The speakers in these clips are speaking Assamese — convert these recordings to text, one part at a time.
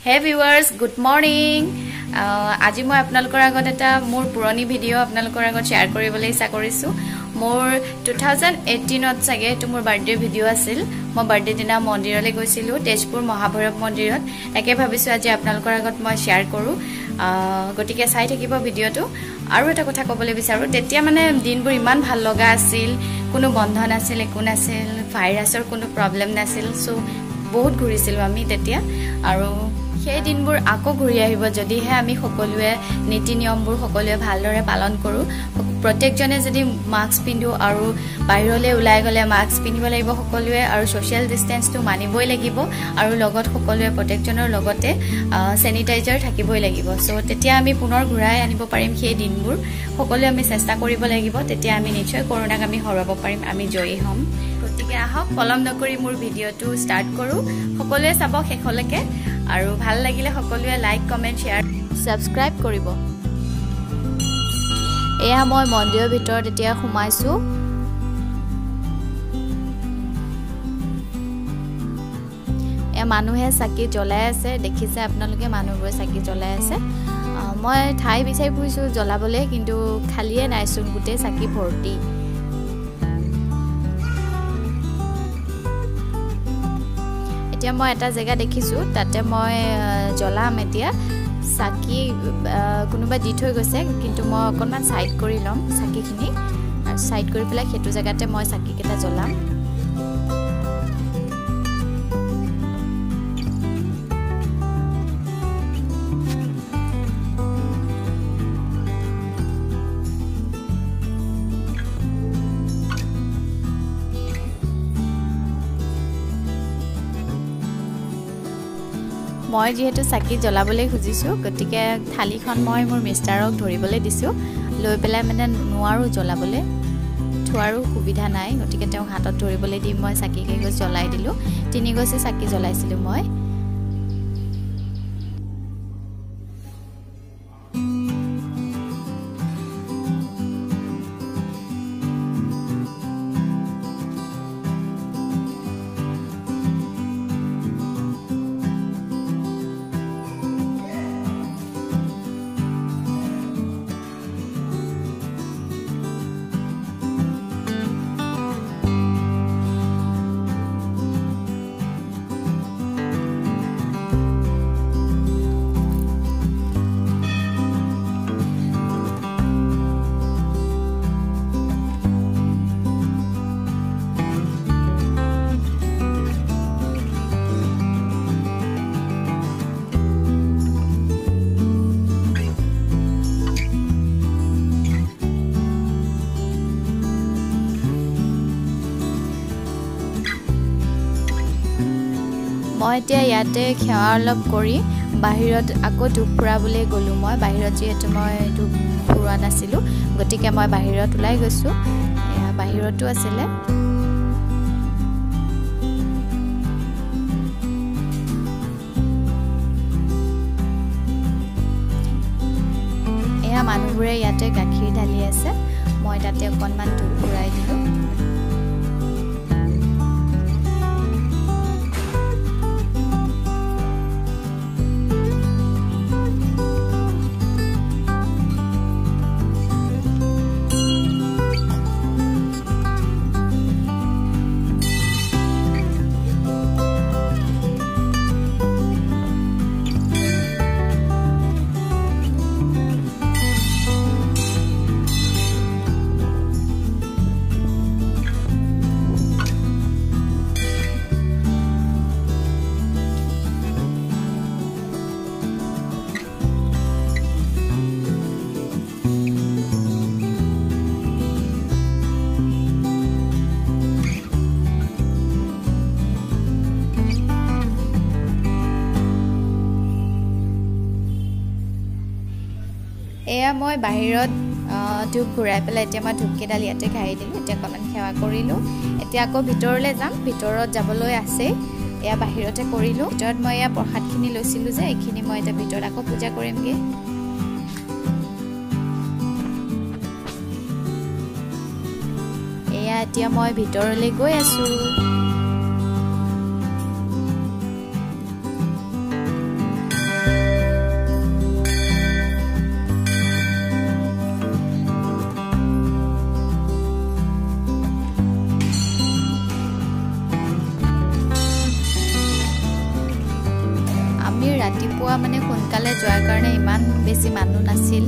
Hey viewers, good morning. আজি মই আপোনালোকৰ আগত এটা মোৰ পুৰণি ভিডিও আপোনালোকৰ আগত শেয়াৰ কৰিবলৈ ইচ্ছা কৰিছো। মোৰ 2018 ত চাগে এটো মোৰ বাৰ্থডে ভিডিও আছিল। মই বাৰ্থডে দিনা মন্দিৰলৈ গৈছিলো, তেজপুৰ মহাভৈৰৱ মন্দিৰত। একে ভাবিছো আজি আপোনালোকৰ আগত মই শেয়াৰ কৰো। গটিকে চাই থাকিব ভিডিওটো। আৰু এটা কথা ক'বলৈ বিচাৰো, তেতিয়া মানে দিনবোৰ ইমান ভাল লগা আছিল, কোনো বন্ধন আছিল, একো নাছিল, ভাইৰাছৰ কোনো প্ৰবলেম নাছিল। সো বহুত ঘুৰিছিল আমি তেতিয়া। আৰু সেই দিনবোৰ আকৌ ঘূৰি আহিব যদিহে আমি সকলোৱে নীতি নিয়মবোৰ সকলোৱে ভালদৰে পালন কৰো। প্ৰত্যেকজনে যদি মাস্ক পিন্ধো আৰু বাহিৰলৈ ওলাই গলে মাস্ক পিন্ধিব লাগিব সকলোৱে, আৰু সোশ্যাল ডিসটেন্সটো মানিবই লাগিব, আৰু লগত সকলোৱে প্ৰত্যেকজনৰ লগতে স্যানিটাইজাৰ থাকিবই লাগিব। সো তেতিয়া আমি পুনৰ ঘূৰাই আনিব পাৰিম সেই দিনবোৰ। সকলোৱে আমি চেষ্টা কৰিব লাগিব, তেতিয়া আমি নিশ্চয় কৰোনাক আমি হৰাব পাৰিম, আমি জয়ী হ'ম। গতিকে আহক পলম নকৰি মোৰ ভিডিওটো ষ্টাৰ্ট কৰো। সকলোৱে চাব শেষলৈকে, আৰু ভাল লাগিলে সকলোৱে লাইক, কমেন্ট, শেয়াৰ, সাবস্ক্ৰাইব কৰিব। এয়া মই মন্দিৰৰ ভিতৰত এতিয়া সোমাইছো। এ মানুহে চাকি জ্বলাই আছে, দেখিছে আপোনালোকে মানুহবোৰে চাকি জ্বলাই আছে। মই ঠাই বিচাৰি ফুৰিছো জ্বলাবলৈ, কিন্তু খালিয়ে নাইচোন, গোটেই চাকি ভৰ্তি। এতিয়া মই এটা জায়গা দেখিছো, তাতে মই জ্বলাম এতিয়া চাকি। কোনোবা দি থৈ গৈছে, কিন্তু মই অকণমান সাইড কৰি লম চাকিখিনি, আৰু সাইড কৰি পেলাই সেইটো জায়গাতে মই চাকি কেইটা জ্বলাম। মই যেহেতু চাকি জ্বলাবলৈ খুজিছো, গতিকে থালিখন মই মোৰ মিষ্টাৰক ধৰিবলৈ দিছো। লৈ পেলাই মানে নোৱাৰো জ্বলাবলৈ, থোৱাৰো সুবিধা নাই, গতিকে তেওঁ হাতত ধৰিবলৈ দি মই চাকি কেইগছ জ্বলাই দিলো। 3 গছে চাকি জ্বলাইছিলো মই। মই এতিয়া ইয়াতে খেৱা অলপ কৰি বাহিৰত আকৌ ধূপ ফুৰাবলৈ গ'লো। মই বাহিৰত যিহেতু মই ধূপ ফুৰোৱা নাছিলোঁ, গতিকে মই বাহিৰত ওলাই গৈছোঁ। বাহিৰতো আছিলে। এয়া মানুহবোৰে ইয়াতে গাখীৰ ঢালি আছে, মই তাতে অকণমান ধূপ ফুৰাই দিলোঁ। এয়া মই বাহিৰত ধূপ ঘূৰাই পেলাই এতিয়া মই ধূপকেইডাল ইয়াতে খাই দিলোঁ। এতিয়া অকণমান সেৱা কৰিলোঁ। এতিয়া আকৌ ভিতৰলৈ যাম, ভিতৰত যাবলৈ আছে। এয়া বাহিৰতে কৰিলোঁ। ভিতৰত মই এয়া প্ৰসাদখিনি লৈছিলোঁ যে, এইখিনি মই এতিয়া ভিতৰত আকৌ পূজা কৰিমগৈ। এয়া এতিয়া মই ভিতৰলৈ গৈ আছোঁ। আমি ৰাতিপুৱা মানে সোনকালে যোৱাৰ কাৰণে ইমান বেছি মানুহ নাছিল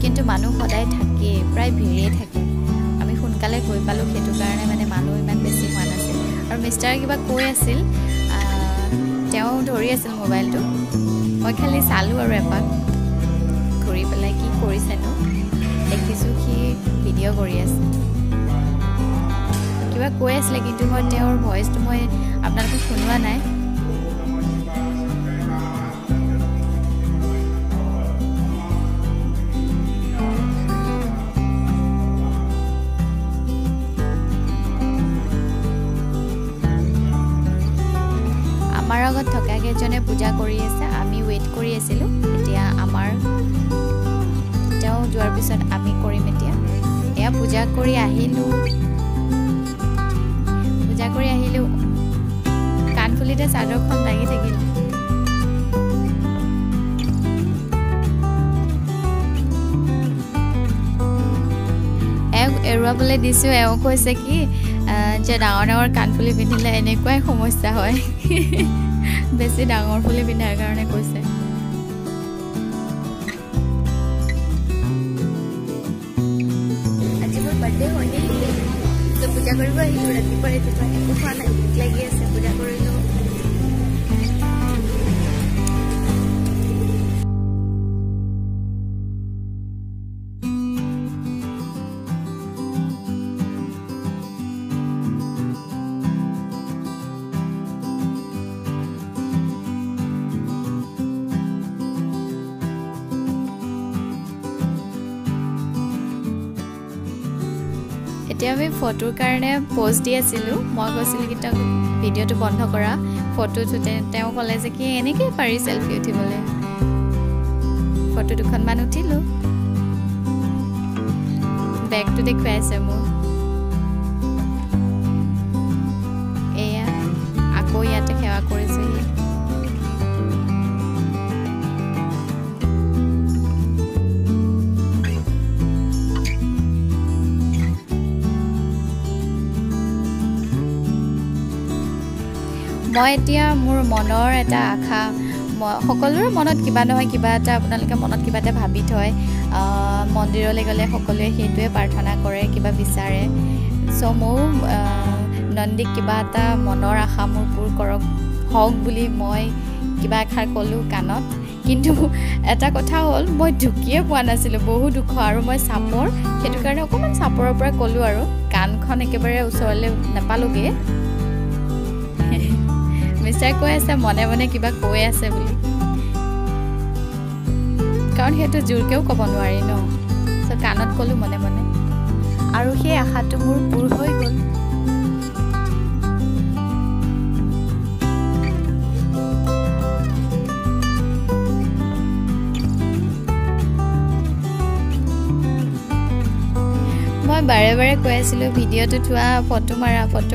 কিন্তু মানুহ সদায় থাকে প্ৰায় ভিৰে থাকে আমি সোনকালে গৈ পালো সেইটো কাৰণে মানে মানুহ ইমান বেছি হোৱা নাছিল আৰু মিষ্টাৰ কিবা কৈ আছিল তেওঁ ধৰি আছিল মোবাইলটো মই খালি চালো আৰু এপাক ঘূৰি পেলাই কি কৰিছেনো দেখিছোঁ কি ভিডিঅ' কৰি আছে কিবা কৈ আছিলে কিন্তু মই তেওঁৰ ভইচটো মই আপোনালোকক শুনোৱা নাই আমাৰ আগত থকা কেইজনে পূজা কৰি আছে আমি ৱেইট কৰি আছিলোঁ এতিয়া আমাৰ তেওঁ যোৱাৰ পিছত আমি কৰিম এতিয়া এয়া পূজা কৰি আহিলোঁ কাণফুলিতে চাদৰখন লাগি থাকিল এওঁক এৰুৱাবলৈ দিছোঁ এওঁ কৈছে কি যে ডাঙৰ ডাঙৰ কাণফুলি পিন্ধিলে এনেকুৱাই সমস্যা হয় বেছি ডাঙৰ ফুলি পিন্ধাৰ কাৰণে কৈছে আজি মোৰ বাৰ্থডে হয় তো পূজা কৰিব আহিলোঁ ৰাতিপুৱা ৰাতিপুৱা একো খোৱা নাই লাগি আছে পূজা কৰিলোঁ এতিয়া আমি ফটোৰ কাৰণে পোষ্ট দি আছিলোঁ মই কৈছিলোঁ কি তেওঁক ভিডিঅ'টো বন্ধ কৰা ফটোটো তেওঁ ক'লে যে কি এনেকৈ পাৰি চেলফি উঠিবলৈ ফটো দুখনমান উঠিলোঁ বেগটো দেখুৱাই আছে মোক এয়া আকৌ ইয়াতে সেৱা কৰিছোঁহি মই এতিয়া মোৰ মনৰ এটা আশা সকলোৰে মনত কিবা নহয় কিবা এটা আপোনালোকে মনত কিবা এটা ভাবি থয় মন্দিৰলৈ গ'লে সকলোৱে সেইটোৱে প্ৰাৰ্থনা কৰে কিবা বিচাৰে চ' ময়ো নন্দীক কিবা এটা মনৰ আশা মোৰ পূৰ কৰক হওক বুলি মই কিবা এষাৰ ক'লোঁ কাণত কিন্তু এটা কথা হ'ল মই ঢুকিয়ে পোৱা নাছিলোঁ বহুত দুখ আৰু মই চাপৰ সেইটো কাৰণে অকণমান চাপৰৰ পৰা ক'লোঁ আৰু কাণখন একেবাৰে ওচৰলৈ নাপালোঁগৈ মিষ্টাৰ কৈ আছে মনে মনে কিবা কৈ আছে বুলি কাৰণ সেইটো জোৰকৈও ক'ব নোৱাৰি ন চ' কাণত ক'লোঁ মনে মনে আৰু সেই আশাটো মোৰ পূৰ হৈ গ'ল মই বাৰে বাৰে কৈ আছিলোঁ ভিডিঅ'টো থোৱা ফটো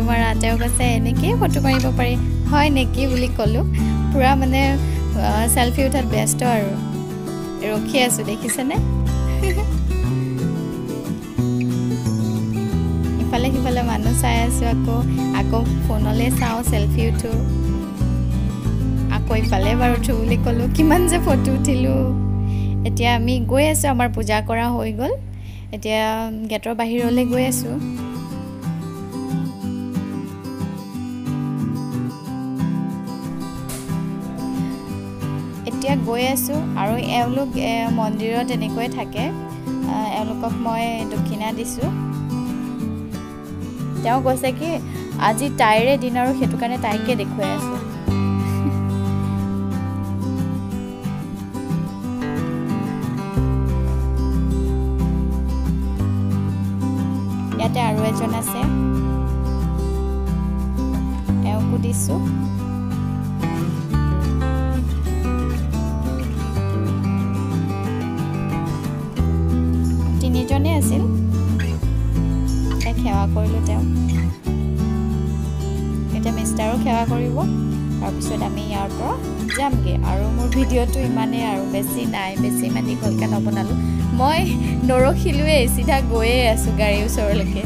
মাৰা তেওঁ কৈছে এনেকৈয়ে ফটো মাৰিব পাৰি হয় নেকি বুলি ক'লোঁ পূৰা মানে চেলফি উঠাত ব্যস্ত আৰু ৰখি আছোঁ দেখিছেনে ইফালে সিফালে মানুহ চাই আছোঁ আকৌ ফোনলৈ চাওঁ চেলফি উঠোঁ আকৌ ইফালে বাৰু উঠোঁ বুলি ক'লোঁ কিমান যে ফটো উঠিলোঁ এতিয়া আমি গৈ আছোঁ আমাৰ পূজা কৰা হৈ গ'ল এতিয়া গেটৰ বাহিৰলৈ গৈ আছোঁ এতিয়া গৈ আছোঁ আৰু এওঁলোক মন্দিৰত এনেকৈ থাকে এওঁলোকক মই দক্ষিণা দিছোঁ তেওঁ কৈছে কি আজি তাইৰে দিন আৰু সেইটো কাৰণে তাইকে দেখুৱাই আছোঁ ইয়াতে আৰু এজন আছে এওঁকো দিছোঁ তিনিজনে আছিল তাইক সেৱা কৰিলোঁ তেওঁ এতিয়া মিষ্টাৰো সেৱা কৰিব তাৰপিছত আমি ইয়াৰ পৰা যামগৈ আৰু মোৰ ভিডিঅ'টো ইমানেই আৰু বেছি নাই বেছি ইমান দীঘলকৈ নবনালোঁ মই নৰখিলোৱেই চিধা গৈয়ে আছোঁ গাড়ীৰ ওচৰলৈকে